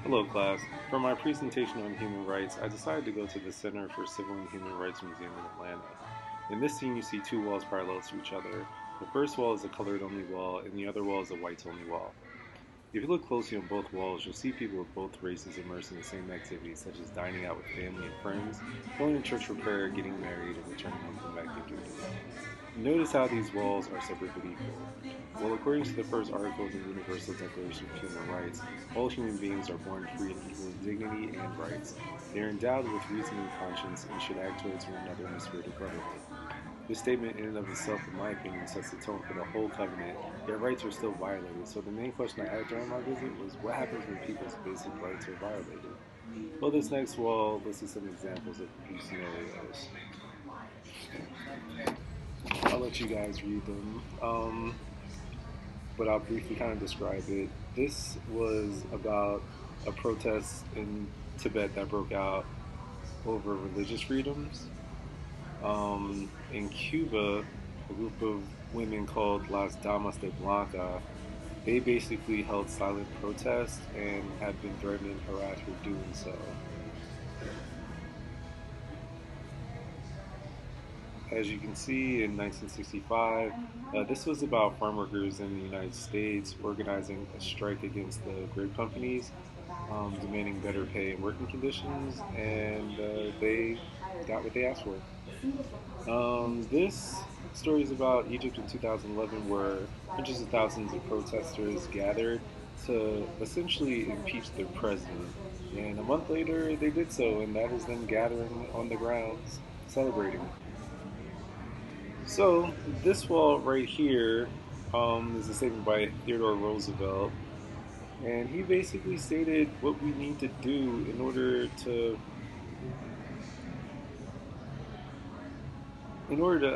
Hello, class. For my presentation on human rights, I decided to go to the Center for Civil and Human Rights Museum in Atlanta. In this scene, you see two walls parallel to each other. The first wall is a colored only wall, and the other wall is a whites only wall. If you look closely on both walls, you'll see people of both races immersed in the same activities, such as dining out with family and friends, going to church for prayer, getting married, and returning home from active duty. Notice how these walls are separate but equal. Well, according to the first article of the Universal Declaration of Human Rights, all human beings are born free and equal in dignity and rights. They are endowed with reason and conscience and should act towards one another in the spirit of brotherhood. This statement, in and of itself, in my opinion, sets the tone for the whole covenant, yet rights are still violated. So the main question I had during my visit was, what happens when people's basic rights are violated? Well, this next wall lists some examples of these scenarios. I'll let you guys read them. But I'll briefly kind of describe it. This was about a protest in Tibet that broke out over religious freedoms. In Cuba, a group of women called Las Damas de Blanca, they basically held silent protests and have been threatened and harassed for doing so. As you can see, in 1965, this was about farm workers in the United States organizing a strike against the grape companies, demanding better pay and working conditions, and they got what they asked for. This story is about Egypt in 2011, where hundreds of thousands of protesters gathered to essentially impeach their president. And a month later, they did so, and that is them gathering on the grounds, celebrating. So this wall right here is a statement by Theodore Roosevelt, and he basically stated what we need to do in order to,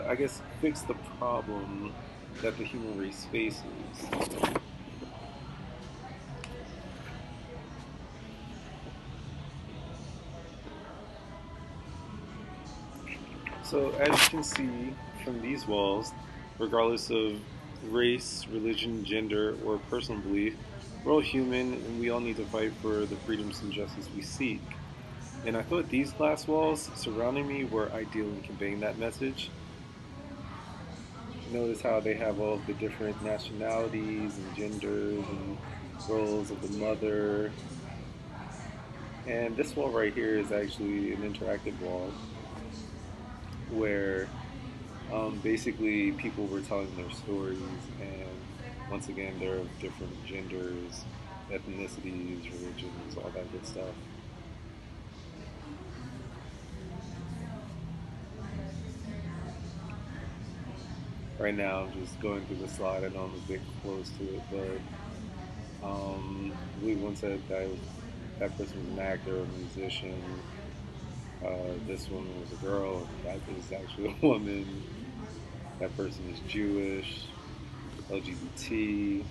I guess, fix the problem that the human race faces. So as you can see from these walls, regardless of race, religion, gender, or personal belief, we're all human and we all need to fight for the freedoms and justice we seek. And I thought these glass walls surrounding me were ideal in conveying that message. Notice how they have all of the different nationalities and genders and roles of the mother. And this wall right here is actually an interactive wall where basically people were telling their stories, and once again, they're of different genders, ethnicities, religions, all that good stuff. Right now, I'm just going through the slide. I know I'm a bit close to it, but I believe one said that person was an actor, a musician. This woman was a girl. That is actually a woman. That person is Jewish, LGBT.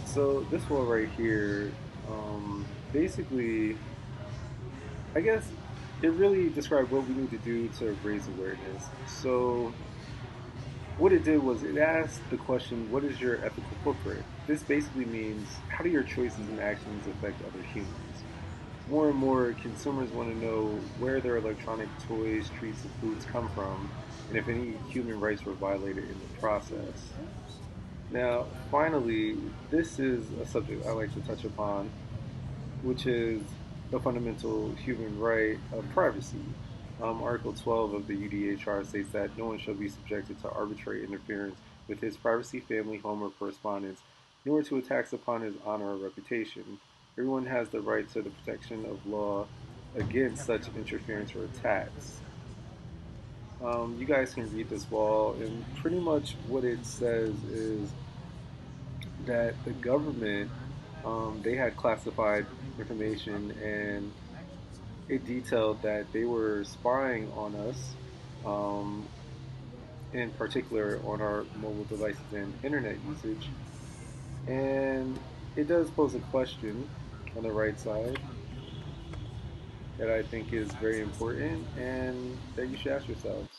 So this one right here, basically, I guess it really described what we need to do to raise awareness. So what it did was it asked the question, what is your ethical footprint? This basically means, how do your choices and actions affect other humans? More and more, consumers want to know where their electronic toys, treats, and foods come from, and if any human rights were violated in the process. Now, finally, this is a subject I like to touch upon, which is the fundamental human right of privacy. Article 12 of the UDHR states that no one shall be subjected to arbitrary interference with his privacy, family, home, or correspondence, nor to attacks upon his honor or reputation. Everyone has the right to the protection of law against such interference or attacks. You guys can read this wall, and pretty much what it says is that the government they had classified information, and it detailed that they were spying on us, um, in particular on our mobile devices and internet usage. And it does pose a question on the right side. that I think is very important and that you should ask yourselves.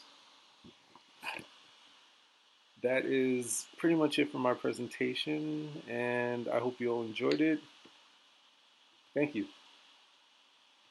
That is pretty much it for my presentation, and I hope you all enjoyed it. Thank you.